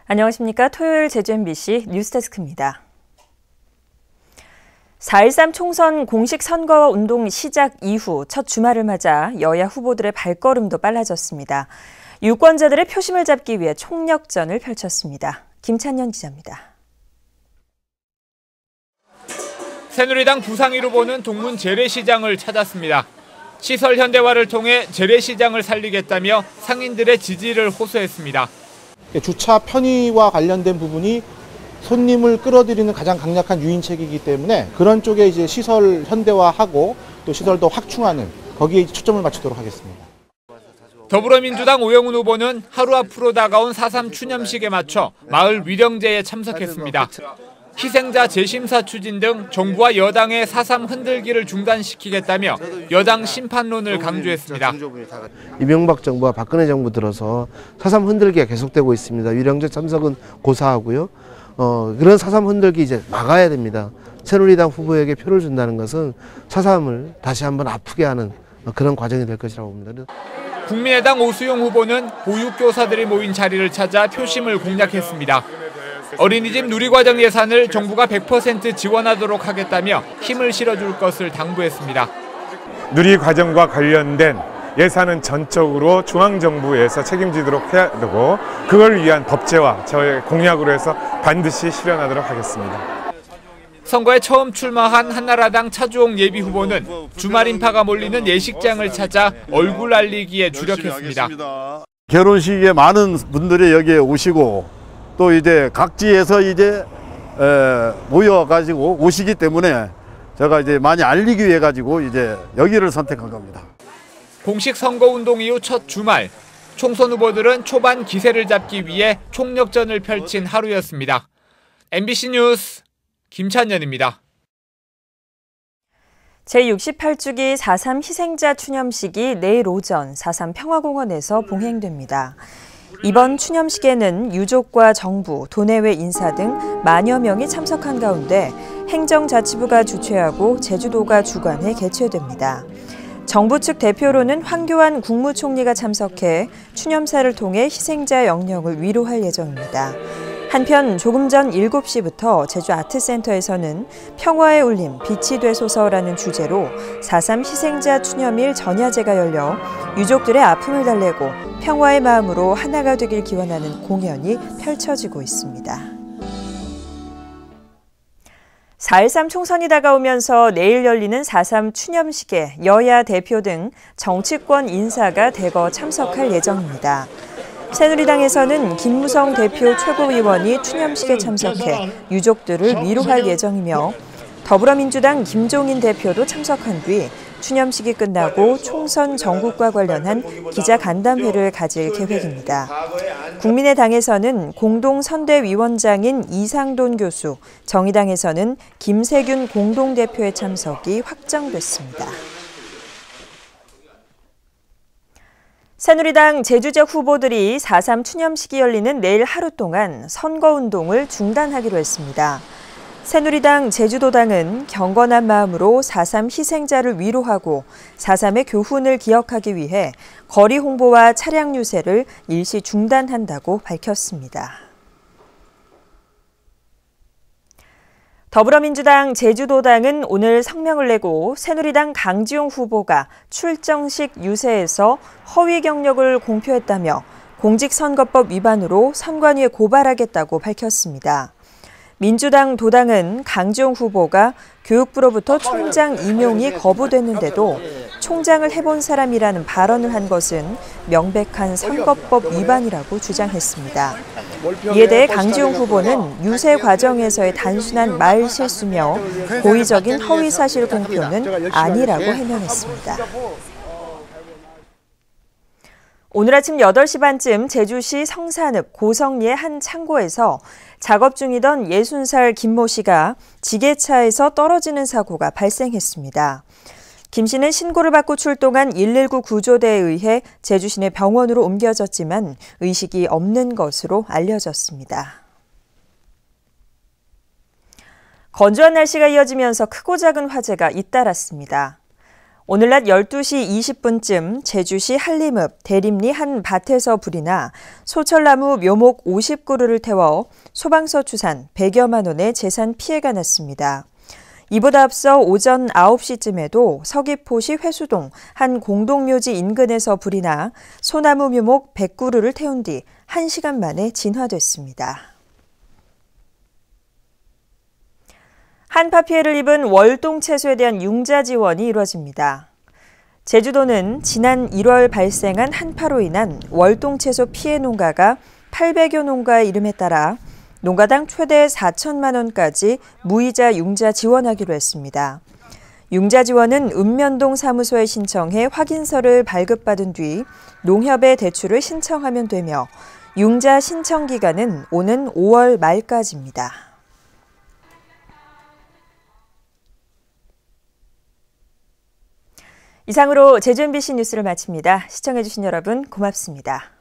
안녕하십니까. 토요일 제주 MBC 뉴스데스크입니다. 4.13 총선 공식 선거 운동 시작 이후 첫 주말을 맞아 여야 후보들의 발걸음도 빨라졌습니다. 유권자들의 표심을 잡기 위해 총력전을 펼쳤습니다. 김찬년 기자입니다. 새누리당 부상일 후보는 동문 재래시장을 찾았습니다. 시설 현대화를 통해 재래시장을 살리겠다며 상인들의 지지를 호소했습니다. 주차 편의와 관련된 부분이 손님을 끌어들이는 가장 강력한 유인책이기 때문에 그런 쪽에 이제 시설 현대화하고 또 시설도 확충하는 거기에 초점을 맞추도록 하겠습니다. 더불어민주당 오영훈 후보는 하루 앞으로 다가온 4.3 추념식에 맞춰 마을 위령제에 참석했습니다. 희생자 재심사 추진 등 정부와 여당의 4.3 흔들기를 중단시키겠다며 여당 심판론을 강조했습니다. 이명박 정부와 박근혜 정부 들어서 4.3 흔들기가 계속되고 있습니다. 위령제 참석은 고사하고요. 그런 4.3 흔들기 이제 막아야 됩니다. 새누리당 후보에게 표를 준다는 것은 4.3을 다시 한번 아프게 하는 그런 과정이 될 것이라고 봅니다. 국민의당 오수용 후보는 보육교사들이 모인 자리를 찾아 표심을 공략했습니다. 어린이집 누리과정 예산을 정부가 100% 지원하도록 하겠다며 힘을 실어줄 것을 당부했습니다. 누리과정과 관련된 예산은 전적으로 중앙정부에서 책임지도록 해야 되고 그걸 위한 법제화 저의 공약으로 해서 반드시 실현하도록 하겠습니다. 선거에 처음 출마한 한나라당 차주홍 예비후보는 주말 인파가 몰리는 예식장을 찾아 얼굴 알리기에 주력했습니다. 결혼식에 많은 분들이 여기에 오시고 또 이제 각지에서 이제 모여가지고 오시기 때문에 제가 이제 많이 알리기 위해 가지고 이제 여기를 선택한 겁니다. 공식 선거운동 이후 첫 주말, 총선 후보들은 초반 기세를 잡기 위해 총력전을 펼친 하루였습니다. MBC 뉴스 김찬년입니다. 제68주기 4.3 희생자 추념식이 내일 오전 4.3 평화공원에서 봉행됩니다. 이번 추념식에는 유족과 정부, 도내외 인사 등 만여 명이 참석한 가운데 행정자치부가 주최하고 제주도가 주관해 개최됩니다. 정부 측 대표로는 황교안 국무총리가 참석해 추념사를 통해 희생자 영령을 위로할 예정입니다. 한편 조금 전 7시부터 제주아트센터에서는 평화의 울림, 빛이 되소서라는 주제로 4.3 희생자 추념일 전야제가 열려 유족들의 아픔을 달래고 평화의 마음으로 하나가 되길 기원하는 공연이 펼쳐지고 있습니다. 4.13 총선이 다가오면서 내일 열리는 4.3 추념식에 여야 대표 등 정치권 인사가 대거 참석할 예정입니다. 새누리당에서는 김무성 대표 최고위원이 추념식에 참석해 유족들을 위로할 예정이며 더불어민주당 김종인 대표도 참석한 뒤 추념식이 끝나고 총선 전국과 관련한 기자간담회를 가질 계획입니다. 국민의당에서는 공동선대위원장인 이상돈 교수, 정의당에서는 김세균 공동대표의 참석이 확정됐습니다. 새누리당 제주지역 후보들이 4.3 추념식이 열리는 내일 하루 동안 선거운동을 중단하기로 했습니다. 새누리당 제주도당은 경건한 마음으로 4.3 희생자를 위로하고 4.3의 교훈을 기억하기 위해 거리 홍보와 차량 유세를 일시 중단한다고 밝혔습니다. 더불어민주당 제주도당은 오늘 성명을 내고 새누리당 강지용 후보가 출정식 유세에서 허위 경력을 공표했다며 공직선거법 위반으로 선관위에 고발하겠다고 밝혔습니다. 민주당 도당은 강지용 후보가 교육부로부터 총장 임용이 거부됐는데도 총장을 해본 사람이라는 발언을 한 것은 명백한 선거법 위반이라고 주장했습니다. 이에 대해 강지용 후보는 유세 과정에서의 단순한 말 실수며 고의적인 허위사실 공표는 아니라고 해명했습니다. 오늘 아침 8시 반쯤 제주시 성산읍 고성리의 한 창고에서 작업 중이던 60살 김모 씨가 지게차에서 떨어지는 사고가 발생했습니다. 김 씨는 신고를 받고 출동한 119 구조대에 의해 제주시내 병원으로 옮겨졌지만 의식이 없는 것으로 알려졌습니다. 건조한 날씨가 이어지면서 크고 작은 화재가 잇따랐습니다. 오늘 낮 12시 20분쯤 제주시 한림읍 대림리 한 밭에서 불이 나 소철나무 묘목 50그루를 태워 소방서 추산 100여만 원의 재산 피해가 났습니다. 이보다 앞서 오전 9시쯤에도 서귀포시 회수동 한 공동묘지 인근에서 불이 나 소나무 묘목 100그루를 태운 뒤 1시간 만에 진화됐습니다. 한파 피해를 입은 월동 채소에 대한 융자 지원이 이루어집니다. 제주도는 지난 1월 발생한 한파로 인한 월동 채소 피해 농가가 800여 농가에 이름에 따라 농가당 최대 4천만 원까지 무이자 융자 지원하기로 했습니다. 융자 지원은 읍면동 사무소에 신청해 확인서를 발급받은 뒤 농협에 대출을 신청하면 되며 융자 신청 기간은 오는 5월 말까지입니다. 이상으로 제주 MBC 뉴스를 마칩니다. 시청해주신 여러분 고맙습니다.